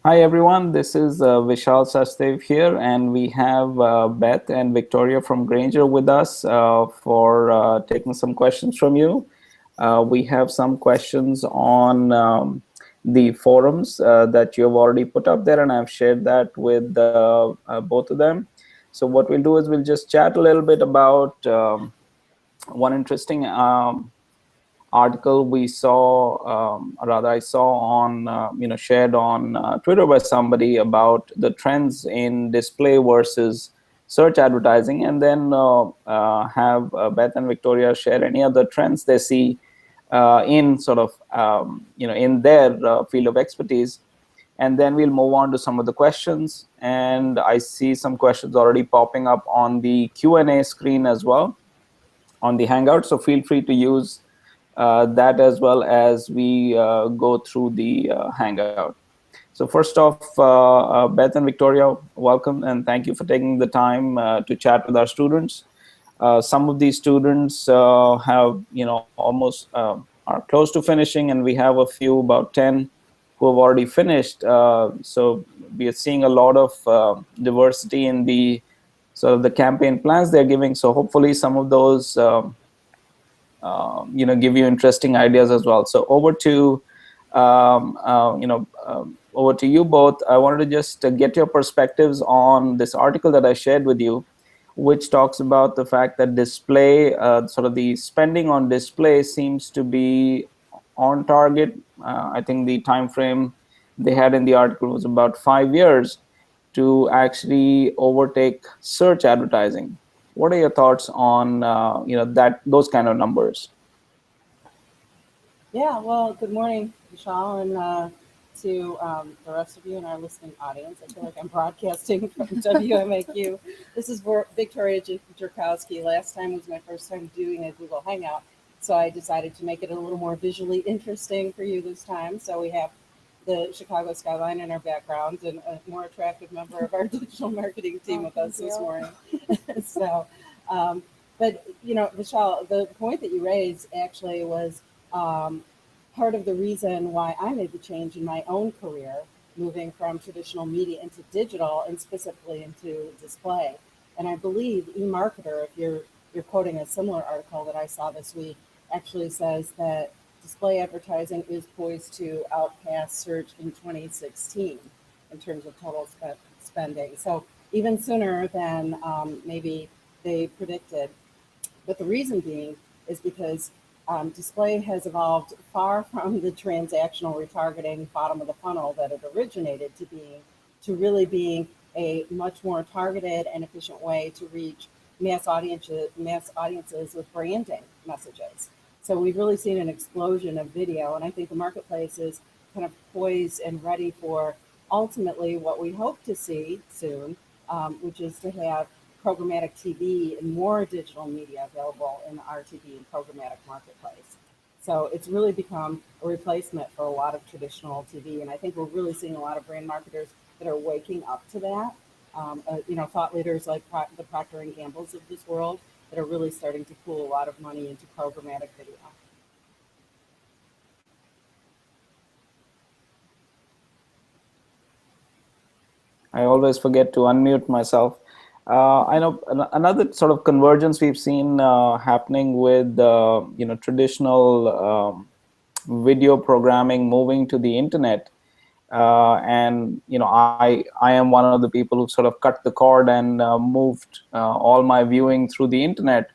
Hi everyone, this is Vishal Sachdev here, and we have Beth and Victoria from Grainger with us for taking some questions from you. We have some questions on the forums that you have already put up there, and I've shared that with both of them. So what we'll do is we'll just chat a little bit about one interesting article we saw, rather I saw on, shared on Twitter by somebody about the trends in display versus search advertising, and then have Beth and Victoria share any other trends they see in sort of, in their field of expertise. And then we'll move on to some of the questions. And I see some questions already popping up on the Q&A screen as well on the Hangout. So feel free to use that as well as we go through the Hangout. So first off, Beth and Victoria, welcome, and thank you for taking the time to chat with our students. Some of these students have, almost are close to finishing, and we have a few, about 10, who have already finished. So we are seeing a lot of diversity in the sort of the campaign plans they're giving. So hopefully some of those give you interesting ideas as well. So over to over to you both. I wanted to just get your perspectives on this article that I shared with you, which talks about the fact that display, sort of the spending on display seems to be on target. I think the time frame they had in the article was about 5 years to actually overtake search advertising. What are your thoughts on those kind of numbers? Yeah, well, good morning, Vishal, and to the rest of you in our listening audience. I feel like I'm broadcasting from WMAQ. This is Victoria Jurkowski. Last time was my first time doing a Google Hangout, so I decided to make it a little more visually interesting for you this time. So we have the Chicago skyline in our background and a more attractive member of our digital marketing team with us this morning. So, but Vishal, the point that you raised actually was part of the reason why I made the change in my own career, moving from traditional media into digital and specifically into display. And I believe eMarketer, if you're quoting a similar article that I saw this week, actually says that display advertising is poised to outpace search in 2016 in terms of total spending. So even sooner than maybe they predicted. But the reason being is because display has evolved far from the transactional retargeting bottom of the funnel that it originated to really being a much more targeted and efficient way to reach mass audiences with branding messages. So we've really seen an explosion of video, and I think the marketplace is kind of poised and ready for ultimately what we hope to see soon, which is to have programmatic TV and more digital media available in the RTB and programmatic marketplace. So it's really become a replacement for a lot of traditional TV, and I think we're really seeing a lot of brand marketers that are waking up to that. Thought leaders like the Procter and Gamble's of this world that are really starting to pool a lot of money into programmatic video. I always forget to unmute myself. I know another sort of convergence we've seen happening with traditional video programming moving to the internet, and I am one of the people who sort of cut the cord and moved all my viewing through the internet.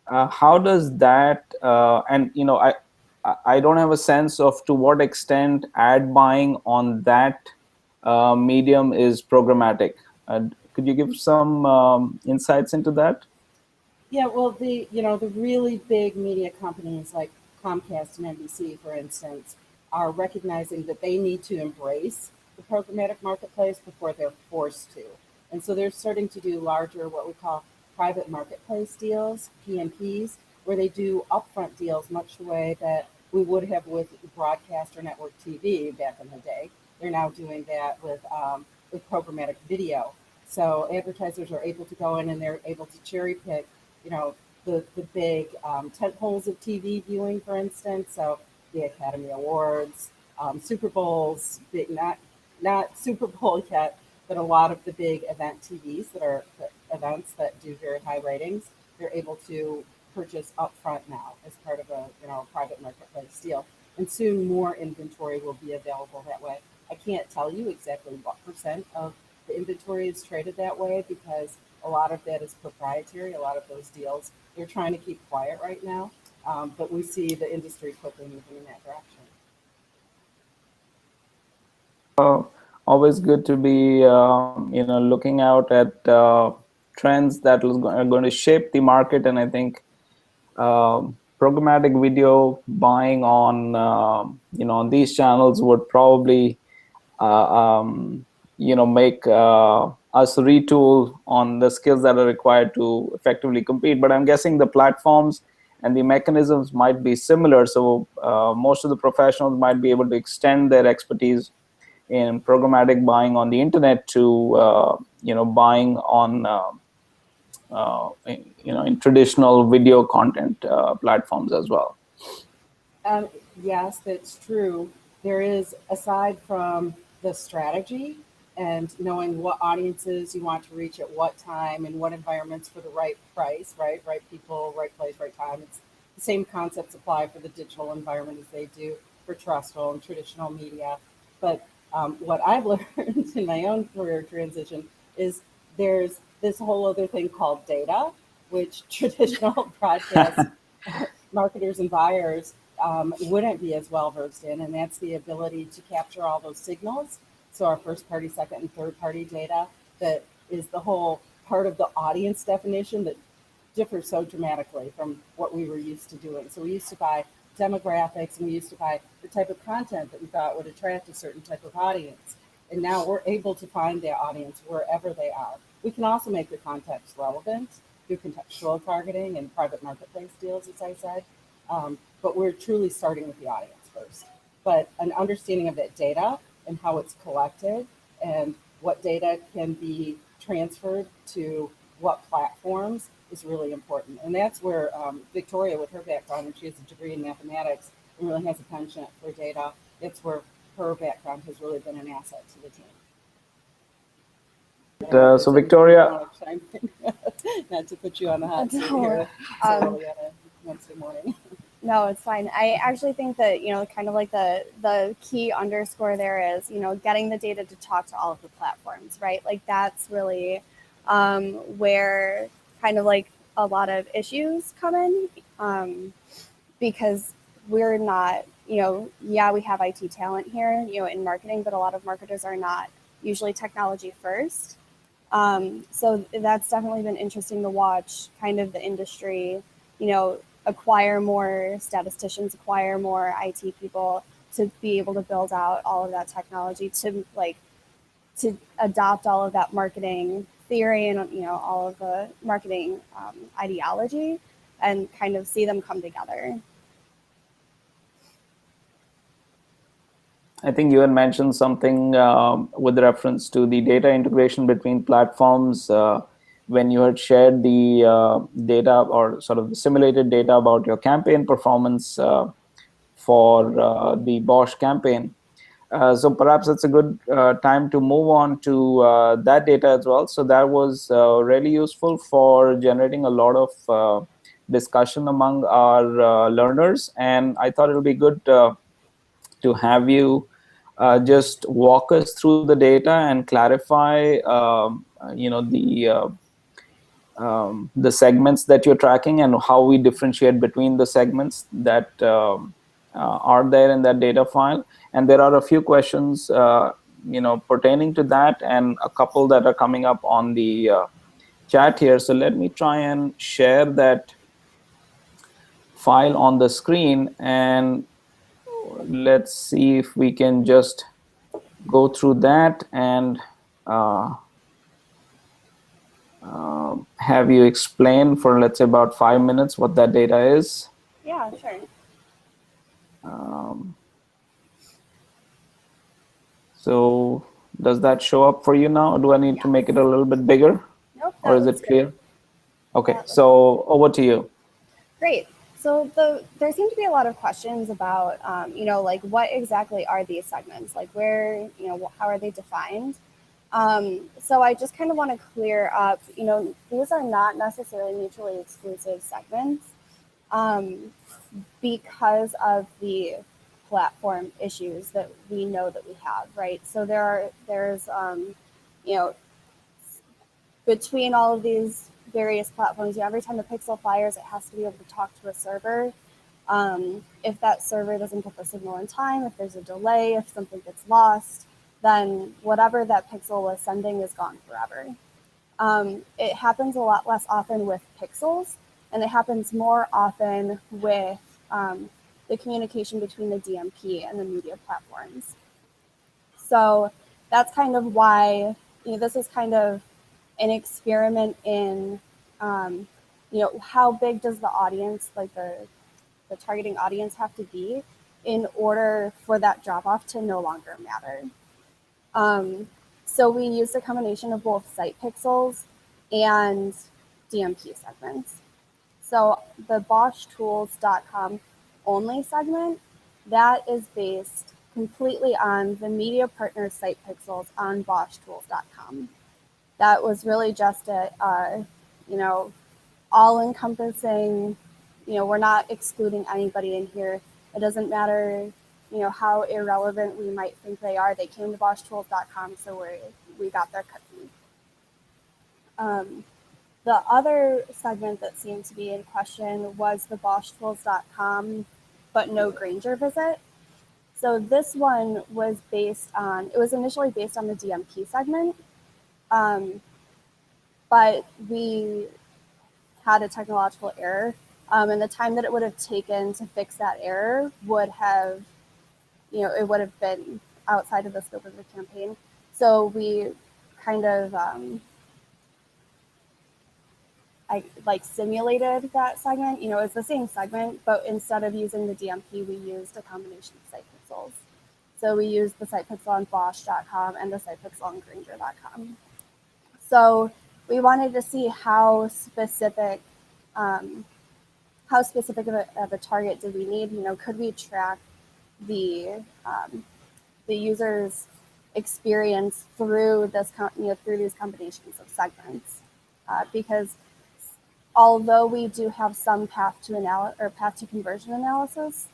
How does that? And I don't have a sense of to what extent ad buying on that medium is programmatic. Could you give some insights into that? Yeah, well, the really big media companies like Comcast and NBC, for instance, are recognizing that they need to embrace the programmatic marketplace before they're forced to. And so they're starting to do larger, what we call private marketplace deals, PMPs, where they do upfront deals much the way that we would have with broadcast or network TV back in the day. They're now doing that with programmatic video. So advertisers are able to go in and they're able to cherry pick, the big tent poles of TV viewing, for instance. So the Academy Awards, Super Bowls, not Super Bowl yet, but a lot of the big event TVs that are the events that do very high ratings, they're able to purchase upfront now as part of a private marketplace deal. And soon more inventory will be available that way. I can't tell you exactly what percent of the inventory is traded that way because a lot of that is proprietary. A lot of those deals they're trying to keep quiet right now, but we see the industry quickly moving in that direction. Always good to be looking out at trends that are going to shape the market, and I think programmatic video buying on on these channels would probably make us retool on the skills that are required to effectively compete. But I'm guessing the platforms and the mechanisms might be similar, so most of the professionals might be able to extend their expertise in programmatic buying on the internet to buying on in traditional video content platforms as well. Yes, that's true. There is, aside from the strategy and knowing what audiences you want to reach at what time and what environments for the right price, right people, right place, right time. It's the same concepts apply for the digital environment as they do for terrestrial and traditional media. But what I've learned in my own career transition is there's this whole other thing called data, which traditional broadcast marketers and buyers wouldn't be as well versed in, and that's the ability to capture all those signals. So our first party, second, and third party data that is the whole part of the audience definition that differs so dramatically from what we were used to doing. So we used to buy demographics and we used to buy the type of content that we thought would attract a certain type of audience. And now we're able to find that audience wherever they are. We can also make the context relevant through contextual targeting and private marketplace deals, as I said. But we're truly starting with the audience first. But an understanding of that data and how it's collected and what data can be transferred to what platforms is really important. And that's where Victoria, with her background, and she has a degree in mathematics and really has a penchant for data, it's where her background has really been an asset to the team. So Victoria, not to put you on the hot seat here so early on a Wednesday morning. No, it's fine. I actually think that, kind of like the key underscore there is, getting the data to talk to all of the platforms, right? Like that's really where kind of like a lot of issues come in because we're not, yeah, we have IT talent here, in marketing, but a lot of marketers are not usually technology first. So that's definitely been interesting to watch kind of the industry, acquire more statisticians, acquire more IT people to be able to build out all of that technology, to adopt all of that marketing theory and, all of the marketing ideology and kind of see them come together. I think you had mentioned something with reference to the data integration between platforms when you had shared the data or sort of the simulated data about your campaign performance for the Bosch campaign. So perhaps it's a good time to move on to that data as well. So that was really useful for generating a lot of discussion among our learners. And I thought it would be good to have you just walk us through the data and clarify, the segments that you're tracking and how we differentiate between the segments that are there in that data file. And there are a few questions, pertaining to that, and a couple that are coming up on the chat here. So let me try and share that file on the screen, and let's see if we can just go through that and have you explain for, let's say, about 5 minutes what that data is. Yeah, sure. So does that show up for you now? Or do I need to make it a little bit bigger? Nope. Or is it clear? Okay, so over to you. Great. So there seem to be a lot of questions about, like what exactly are these segments? Like where, how are they defined? So I just kind of want to clear up, these are not necessarily mutually exclusive segments because of the platform issues that we know that we have, right? So there's, you know, between all of these various platforms, every time the pixel fires, it has to be able to talk to a server. If that server doesn't get the signal in time, if there's a delay, if something gets lost, then whatever that pixel was sending is gone forever. It happens a lot less often with pixels, and it happens more often with the communication between the DMP and the media platforms. So that's kind of why this is kind of an experiment in how big does the audience, like the targeting audience, have to be in order for that drop off to no longer matter. So we used a combination of both site pixels and DMP segments. So the BoschTools.com only segment, that is based completely on the media partner site pixels on BoschTools.com. That was really just a all-encompassing, we're not excluding anybody in here. It doesn't matter, how irrelevant we might think they are. They came to BoschTools.com, so we got their cookie. The other segment that seemed to be in question was the BoschTools.com, but no Grainger visit. So this one was initially based on the DMP segment, but we had a technological error, and the time that it would have taken to fix that error would have, it would have been outside of the scope of the campaign. So we kind of simulated that segment. It's the same segment, but instead of using the DMP, we used a combination of site pixels. So we used the site pixel on Bosch.com and the site pixel on Grainger.com. So we wanted to see how specific of a target did we need. Could we track the user's experience through through these combinations of segments? Because although we do have some path to conversion analysis,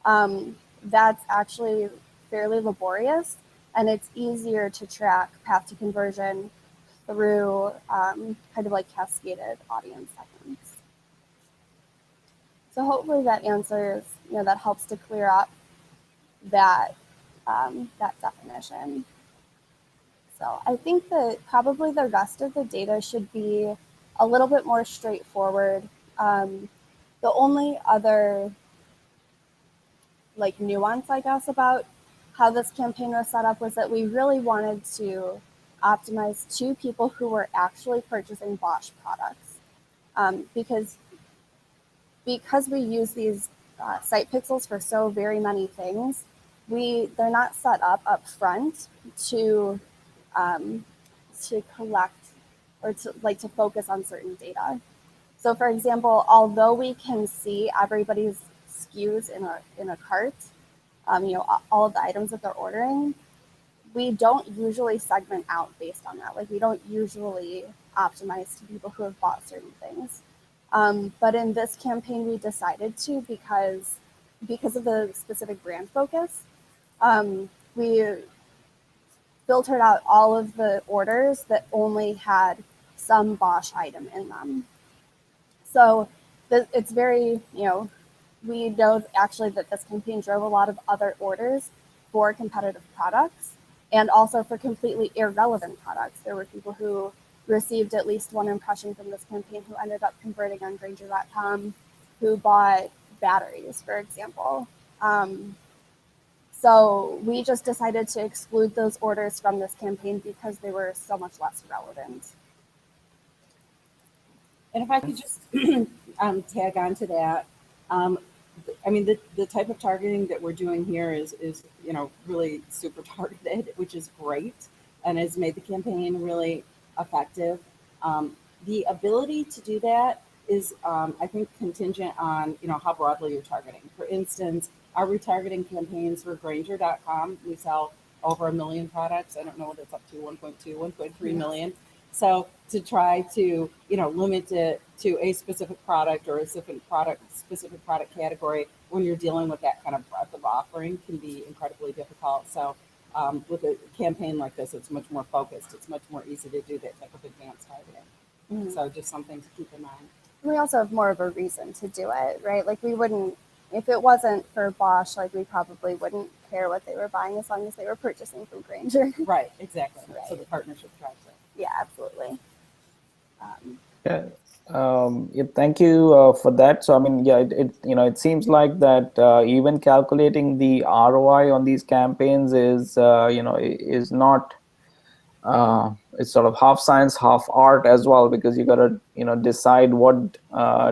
that's actually fairly laborious, and it's easier to track path to conversion through kind of like cascaded audience segments. So hopefully that answers, that helps to clear up that definition. So I think that probably the rest of the data should be a little bit more straightforward. The only other nuance, I guess, about how this campaign was set up was that we really wanted to optimize to people who were actually purchasing Bosch products, because we use these site pixels for so very many things. They're not set up front to collect or to focus on certain data. So for example, although we can see everybody's SKUs in a cart, all of the items that they're ordering, we don't usually segment out based on that. We don't usually optimize to people who have bought certain things. But in this campaign, we decided to because of the specific brand focus. We filtered out all of the orders that only had some Bosch item in them. So it's very, we know actually that this campaign drove a lot of other orders for competitive products and also for completely irrelevant products. There were people who received at least one impression from this campaign who ended up converting on Grainger.com, who bought batteries, for example. So we just decided to exclude those orders from this campaign because they were so much less relevant. And if I could just tag on to that, I mean, the type of targeting that we're doing here is really super targeted, which is great, and has made the campaign really effective. The ability to do that is, I think, contingent on, how broadly you're targeting. For instance, our retargeting campaigns for Grainger.com, we sell over 1 million products. I don't know what it's up to, 1.2, 1.3 million. So to try to, limit it to a specific product or a specific product category when you're dealing with that kind of breadth of offering can be incredibly difficult. So with a campaign like this, it's much more focused. It's much more easy to do that type of advanced targeting. Mhm. So just something to keep in mind. We also have more of a reason to do it, right? Like we wouldn't, if it wasn't for Bosch, like we probably wouldn't care what they were buying as long as they were purchasing from Grainger. Right, exactly. Right. So the partnership drives it. Yeah, absolutely. Yeah. Yeah, thank you for that. So, I mean, yeah, it seems like that even calculating the ROI on these campaigns is, is not, it's sort of half science, half art as well, because you got to, decide what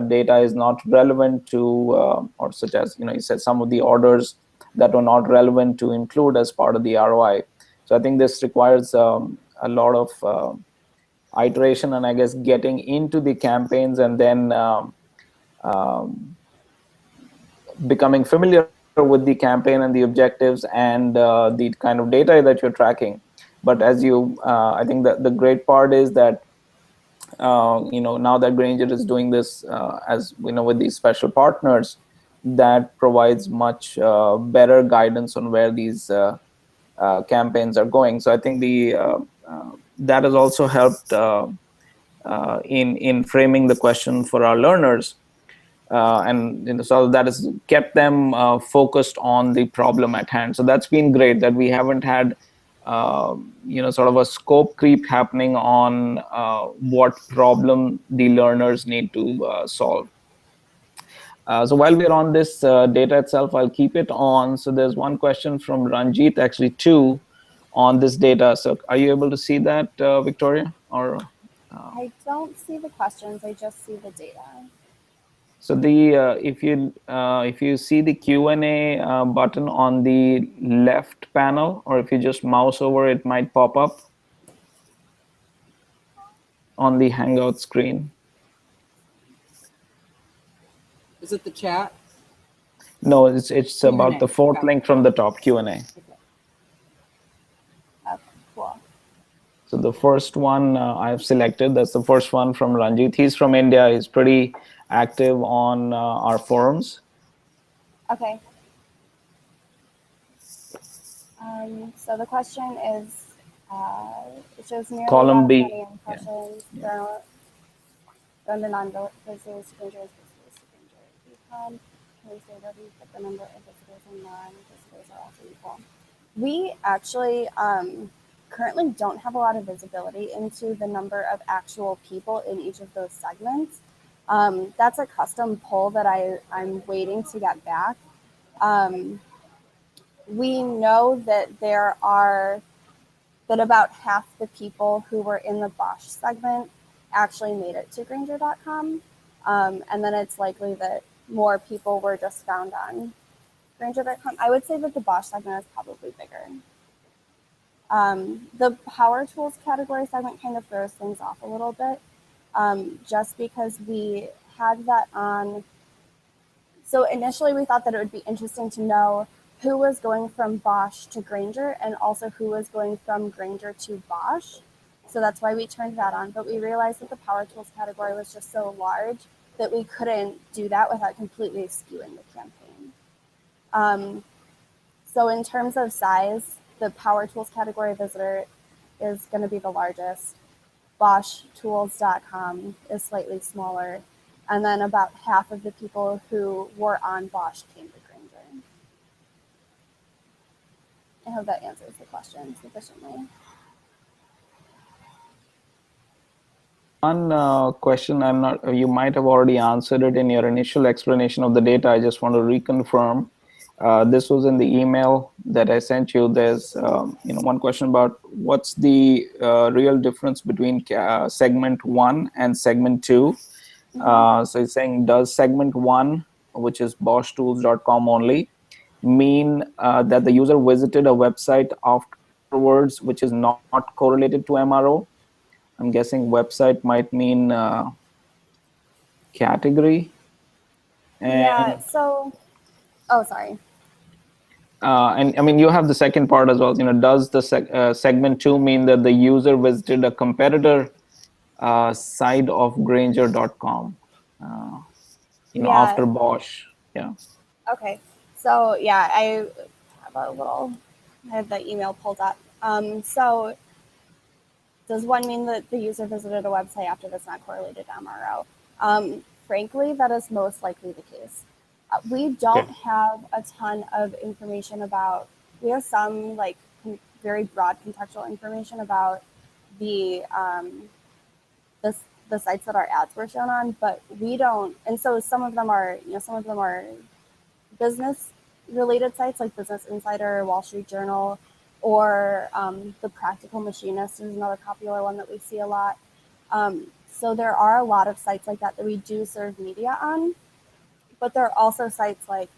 data is not relevant to, or such as, you said some of the orders that are not relevant to include as part of the ROI. So I think this requires a lot of iteration and I guess getting into the campaigns and then becoming familiar with the campaign and the objectives and the kind of data that you're tracking. But as you, I think that the great part is that now that Grainger is doing this, as we know, with these special partners, that provides much better guidance on where these campaigns are going. So I think the that has also helped in framing the question for our learners, and so that has kept them focused on the problem at hand. So that's been great that we haven't had sort of a scope creep happening on what problem the learners need to solve. So while we're on this data itself, I'll keep it on. So there's one question from Ranjit, actually two, on this data. So are you able to see that, Victoria? Or I don't see the questions, I just see the data. so the if you see the Q&A button on the left panel, or if you just mouse over, it might pop up on the Hangout screen. Is it the chat? No, it's about the fourth Okay. link from the top, Q&A. Okay. Okay, cool. So the first one I've selected, that's the first one from Ranjit. He's from India. He's pretty active on our forums. Okay. So the question is, it shows nearly Column as B. many impressions from the non-visitors to Grainger as visitors to Grainger. Can we say that we put the number of visitors and non-visitors are also equal? We actually currently don't have a lot of visibility into the number of actual people in each of those segments. That's a custom poll that I'm waiting to get back. We know that that about half the people who were in the Bosch segment actually made it to Grainger.com. And then it's likely that more people were just found on Grainger.com. I would say that the Bosch segment is probably bigger. The Power Tools category segment kind of throws things off a little bit, just because we had that on. So initially we thought that it would be interesting to know who was going from Bosch to Grainger and also who was going from Grainger to Bosch. So that's why we turned that on. But we realized that the Power Tools category was just so large that we couldn't do that without completely skewing the campaign. So in terms of size, the Power Tools category visitor is going to be the largest. BoschTools.com is slightly smaller. And then about half of the people who were on Bosch came to Grainger. I hope that answers the question sufficiently. One question, you might have already answered it in your initial explanation of the data. I just want to reconfirm. This was in the email that I sent you. There's one question about what's the real difference between segment 1 and segment 2. So it's saying, does segment 1, which is BoschTools.com only, mean that the user visited a website afterwards, which is not correlated to MRO? I'm guessing website might mean category. Yeah. And So, oh, sorry. and I mean, you have the second part as well. Does the segment 2 mean that the user visited a competitor side of Grainger.com? Yeah. After Bosch. Yeah. Okay. So yeah, I have a little. I have the email pulled up. So does one mean that the user visited a website after that's not correlated to MRO? Frankly, that is most likely the case. We don't Okay. have a ton of information about. We have some like very broad contextual information about the the the sites that our ads were shown on, but we don't. And so some of them are, some of them are business related sites like Business Insider, Wall Street Journal, or the Practical Machinist is another popular one that we see a lot. So there are a lot of sites like that we do serve media on, but there are also sites like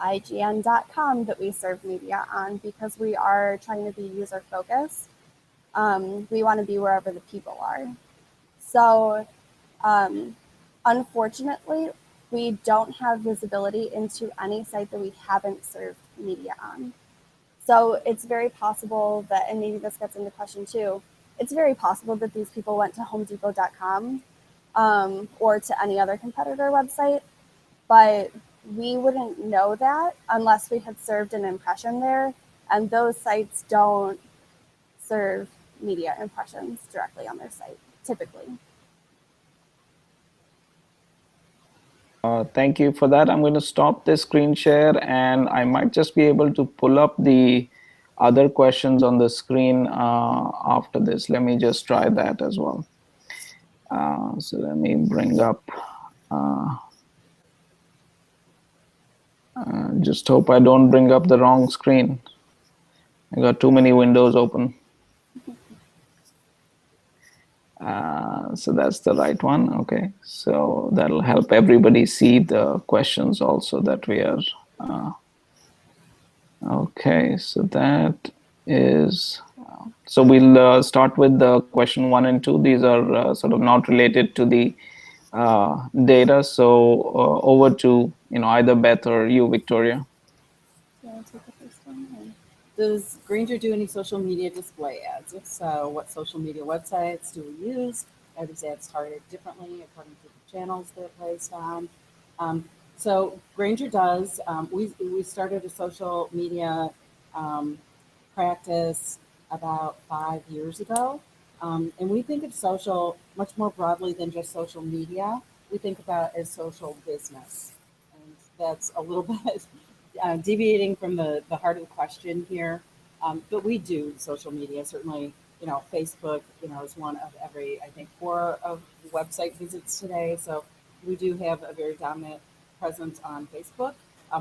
IGN.com that we serve media on because we are trying to be user focused. We want to be wherever the people are. So unfortunately, we don't have visibility into any site that we haven't served media on. So it's very possible that, and maybe this gets into question two, it's very possible that these people went to homedepot.com or to any other competitor website, but we wouldn't know that unless we had served an impression there, and those sites don't serve media impressions directly on their site, typically. Thank you for that. I'm going to stop this screen share, and I might just be able to pull up the other questions on the screen after this. Let me just try that as well. So let me bring up, just hope I don't bring up the wrong screen. I got too many windows open. So that's the right one. Okay, so that'll help everybody see the questions also that we are. Okay, so that is. So we'll start with the question 1 and 2. These are sort of not related to the data. So over to either Beth or you, Victoria. Yeah, I'll take the first one. Does Grainger do any social media display ads? If so, what social media websites do we use? Are these ads targeted differently according to the channels they're placed on? So Grainger does. We started a social media practice about 5 years ago, and we think of social much more broadly than just social media. We think about it as social business, and that's a little bit deviating from the heart of the question here. But we do social media, certainly, Facebook, is one of every, I think, 4 of website visits today. So we do have a very dominant presence on Facebook.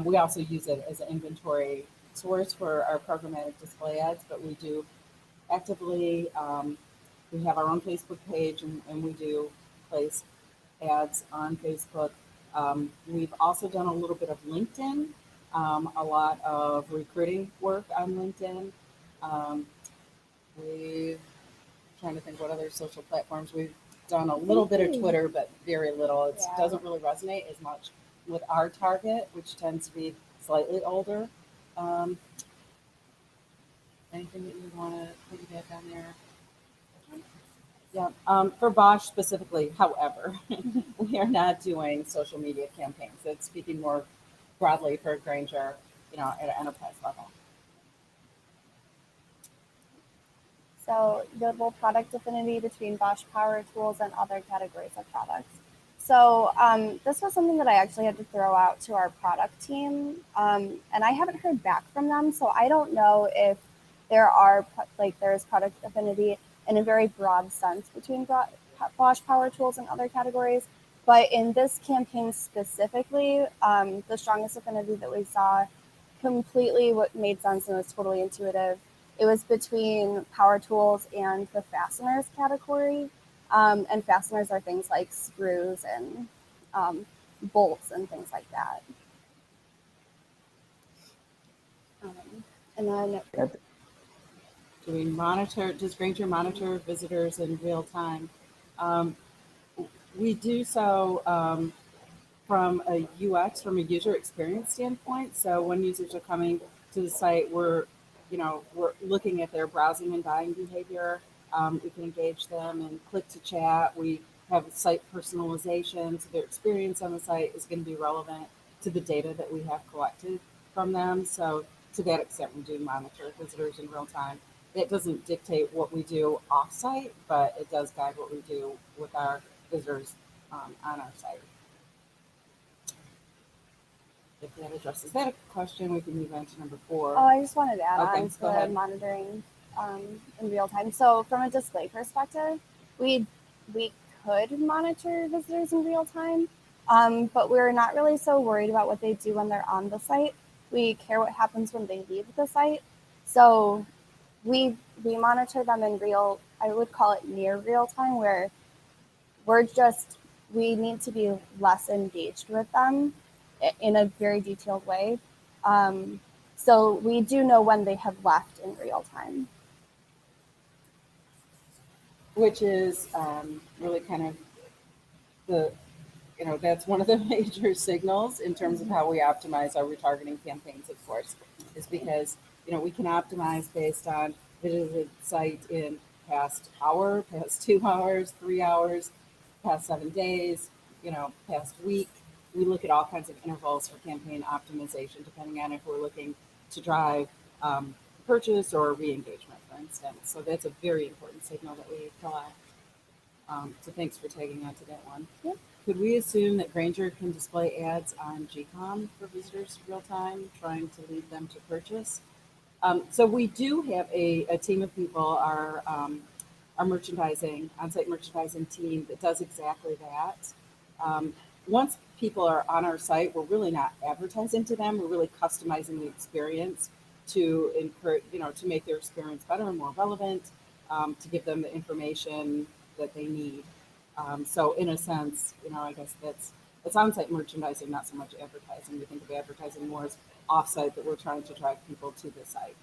We also use it as an inventory source for our programmatic display ads, but we do actively, we have our own Facebook page, and we do place ads on Facebook. We've also done a little bit of LinkedIn, a lot of recruiting work on LinkedIn. We've trying to think what other social platforms we've done a little bit of Twitter, but very little. It doesn't really resonate as much with our target, which tends to be slightly older. Anything that you want to piggyback on there? Yeah. For Bosch specifically, however, we are not doing social media campaigns. It's speaking more broadly for Grainger, at an enterprise level. So notable product affinity between Bosch Power Tools and other categories of products. So this was something that I actually had to throw out to our product team, and I haven't heard back from them. So I don't know if there's product affinity in a very broad sense between Bosch Power Tools and other categories. But in this campaign specifically, the strongest affinity that we saw completely what made sense and was totally intuitive. It was between power tools and the fasteners category. And fasteners are things like screws and bolts and things like that. And then does Grainger monitor visitors in real time? We do so from a UX, from a user experience standpoint. So when users are coming to the site, we're looking at their browsing and buying behavior. We can engage them and click to chat. We have site personalization, so their experience on the site is going to be relevant to the data that we have collected from them. So to that extent, we do monitor visitors in real time. It doesn't dictate what we do off-site, but it does guide what we do with our visitors on our site. If that addresses that question, we can move on to number 4. Oh, I just wanted to add Okay, on to go the ahead. monitoring in real time. So from a display perspective, we could monitor visitors in real time, but we're not really so worried about what they do when they're on the site. We care what happens when they leave the site. So we monitor them in real, I would call it near real time, where we need to be less engaged with them in a very detailed way. So we do know when they have left in real time. Which is really kind of that's one of the major signals in terms of how we optimize our retargeting campaigns, of course, is because, we can optimize based on visited site in past hour, past 2 hours, 3 hours, past 7 days, past week. We look at all kinds of intervals for campaign optimization, depending on if we're looking to drive purchase or re-engagement, for instance. So that's a very important signal that we collect. So thanks for tagging on to that one. Yep. Could we assume that Grainger can display ads on GCOM for visitors real time, trying to lead them to purchase? So we do have a team of people, our merchandising, on-site merchandising team that does exactly that. Once people are on our site, we're really not advertising to them. We're really customizing the experience to encourage, to make their experience better and more relevant, to give them the information that they need. So in a sense, I guess it's on-site merchandising, not so much advertising. We think of advertising more as off-site, that we're trying to drive people to the site.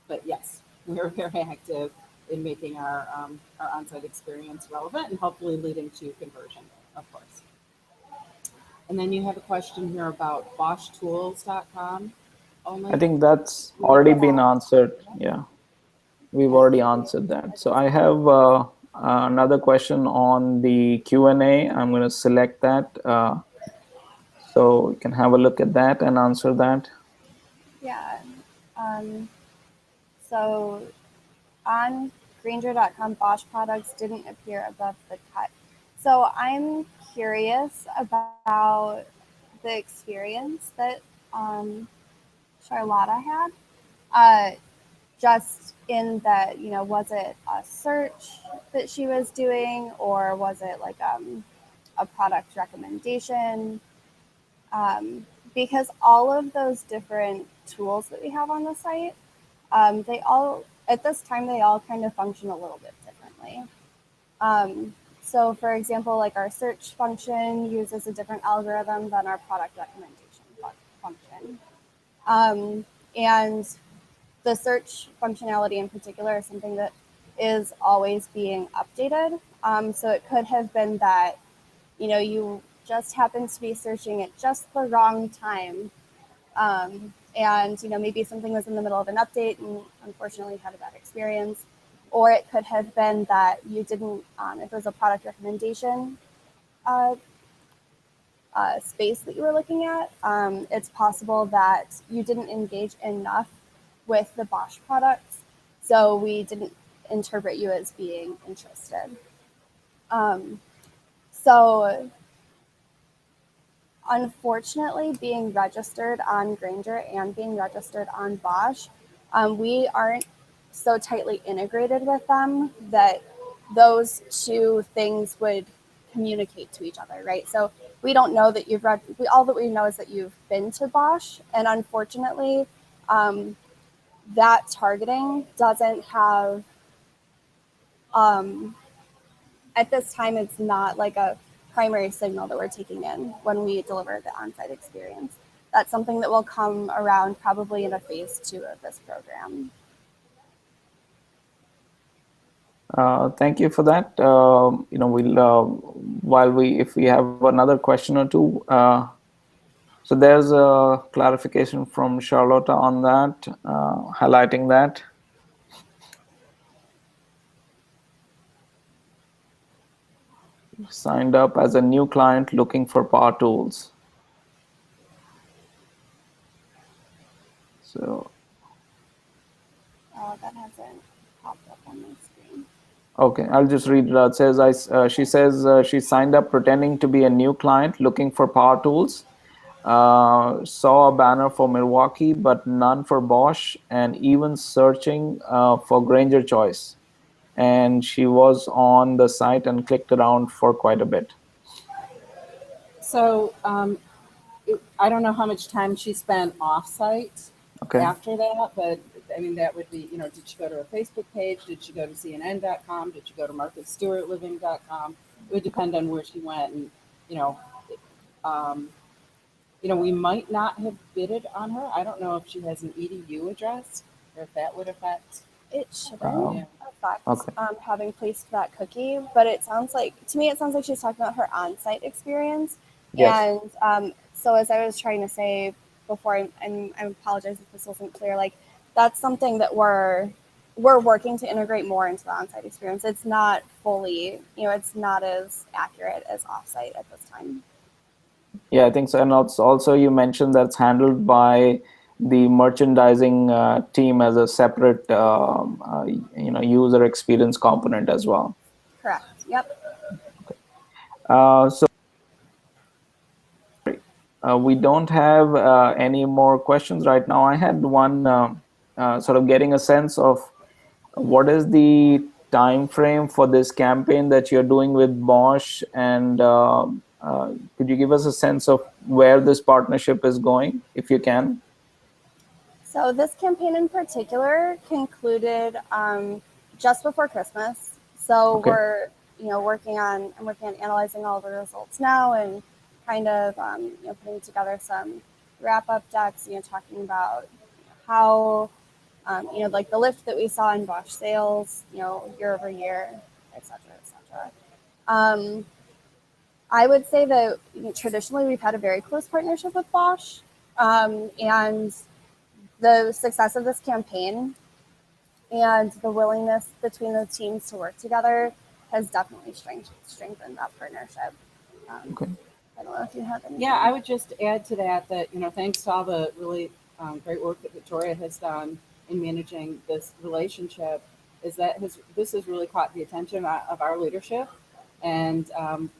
But yes, we're very active in making our on-site experience relevant and hopefully leading to conversion, of course. And then you have a question here about BoschTools.com only. I think that's already been answered. Yeah, we've already answered that. So I have another question on the Q&A. I'm going to select that. So you can have a look at that and answer that. Yeah. So on Grainger.com, Bosch products didn't appear above the cut. So I'm curious about the experience that Charlotta had. Just in that, was it a search that she was doing, or was it like a product recommendation? Because all of those different tools that we have on the site, they all kind of function a little bit differently. So for example, like our search function uses a different algorithm than our product recommendation function. And the search functionality in particular is something that is always being updated. So it could have been that, you just happened to be searching at just the wrong time. And, maybe something was in the middle of an update and unfortunately had a bad experience. Or it could have been that you didn't, if it was a product recommendation space that you were looking at, it's possible that you didn't engage enough with the Bosch products, so we didn't interpret you as being interested. So unfortunately, being registered on Grainger and being registered on Bosch, we aren't so tightly integrated with them that those two things would communicate to each other, right? So we don't know that you've read, all that we know is that you've been to Bosch, and unfortunately, that targeting doesn't have, at this time, it's not like a primary signal that we're taking in when we deliver the on-site experience. That's something that will come around probably in a phase 2 of this program. Thank you for that. We'll if we have another question or two. So there's a clarification from Charlotte on that, highlighting that. Signed up as a new client looking for power tools. So. Oh, that hasn't popped up on my screen. Okay, I'll just read it out. It says, she says she signed up pretending to be a new client looking for power tools. Saw a banner for Milwaukee, but none for Bosch, and even searching for Grainger choice. And she was on the site and clicked around for quite a bit. So I don't know how much time she spent off-site Okay. after that, but I mean, that would be, did she go to a Facebook page? Did she go to CNN.com? Did she go to MarthaStewartLiving.com? It would depend on where she went. And, um, we might not have bidded on her. I don't know if she has an EDU address or if that would affect. It shouldn't affect Okay. Having placed that cookie, but it sounds like, to me, it sounds like she's talking about her on-site experience. Yes. And so as I was trying to say before, I apologize if this wasn't clear, like that's something that we're working to integrate more into the on-site experience. It's not fully, it's not as accurate as off-site at this time. Yeah, I think so. And also you mentioned that's handled by the merchandising team as a separate, user experience component as well. Correct. Yep. So we don't have any more questions right now. I had one sort of getting a sense of what is the time frame for this campaign that you're doing with Bosch, and could you give us a sense of where this partnership is going, if you can? So this campaign in particular concluded just before Christmas. So Okay. I'm working on analyzing all the results now and kind of putting together some wrap-up decks, talking about how like the lift that we saw in Bosch sales, year over year, et cetera, et cetera. I would say that traditionally we've had a very close partnership with Bosch, and the success of this campaign and the willingness between the teams to work together has definitely strengthened that partnership. Okay. I don't know if you have any. Yeah, I would just add to that, thanks to all the really great work that Victoria has done in managing this relationship, this has really caught the attention of our leadership. And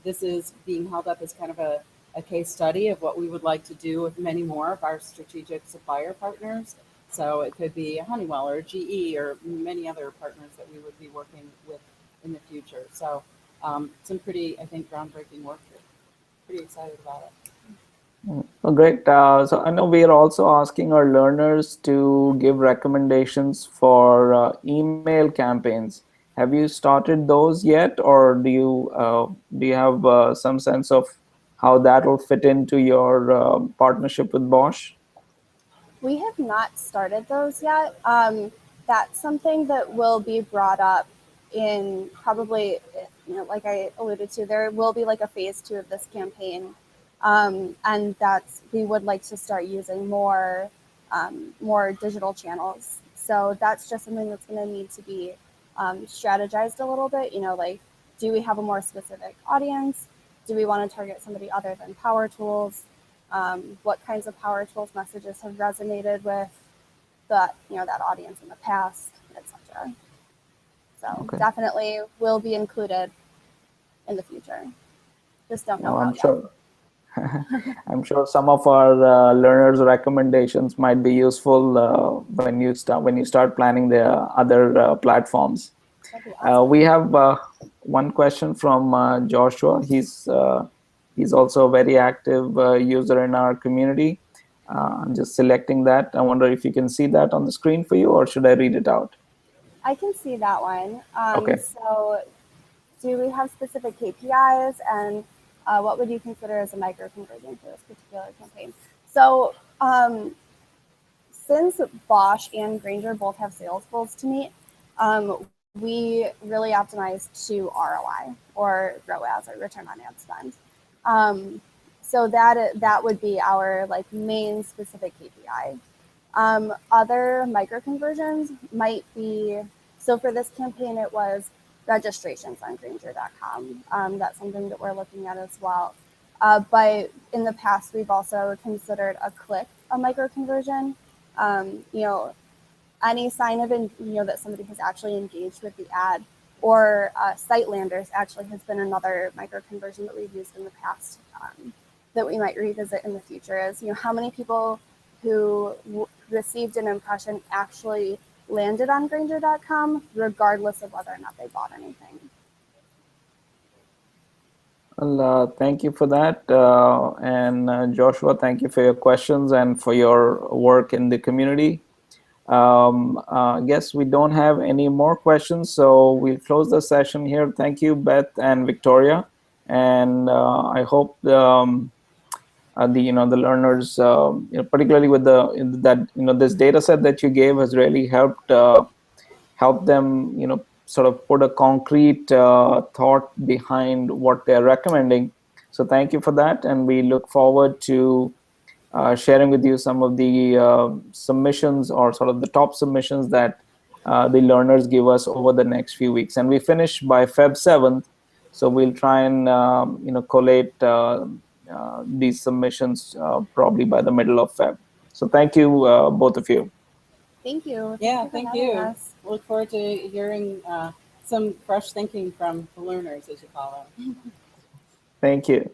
this is being held up as kind of a case study of what we would like to do with many more of our strategic supplier partners. So it could be Honeywell or GE or many other partners that we would be working with in the future. So some pretty, I think, groundbreaking work here. Pretty excited about it. Oh, great. So I know we are also asking our learners to give recommendations for email campaigns. Have you started those yet, or do you have some sense of how that will fit into your partnership with Bosch? We have not started those yet. That's something that will be brought up in probably, like I alluded to, there will be like a phase 2 of this campaign. And we would like to start using more digital channels. So that's just something that's going to need to be strategized a little bit. Like, do we have a more specific audience? Do we want to target somebody other than power tools? What kinds of power tools messages have resonated with that audience in the past, etc. So Okay. definitely will be included in the future. Just don't know Well, how I'm yet. sure. I'm sure some of our learners' recommendations might be useful when you start planning the other platforms. That'd be awesome. We have one question from Joshua. He's also a very active user in our community. I'm just selecting that. I wonder if you can see that on the screen for you, or should I read it out? I can see that one. Okay. So do we have specific KPIs, and what would you consider as a micro conversion for this particular campaign? So since Bosch and Grainger both have sales goals to meet, we really optimize to ROI, or ROAS, or return on ad spend. So that would be our like main specific KPI. Other micro conversions might be, so for this campaign, it was registrations on Grainger.com. That's something that we're looking at as well. But in the past, we've also considered a click a micro conversion. Any sign of that somebody has actually engaged with the ad, or site landers actually has been another micro conversion that we've used in the past, that we might revisit in the future. Is how many people who received an impression actually landed on Grainger.com, regardless of whether or not they bought anything. Well, thank you for that. And Joshua, thank you for your questions and for your work in the community. I guess we don't have any more questions, so we'll close the session here. Thank you, Beth and Victoria. And I hope the learners, particularly with this data set that you gave has really helped them, sort of put a concrete thought behind what they're recommending. So thank you for that, and we look forward to sharing with you some of the submissions, or sort of the top submissions that the learners give us over the next few weeks. And we finish by Feb 7th, so we'll try and collate these submissions probably by the middle of Feb. So thank you, both of you. Thank you. Yeah, for thank having you. us. Look forward to hearing some fresh thinking from the learners, as you call them. Thank you.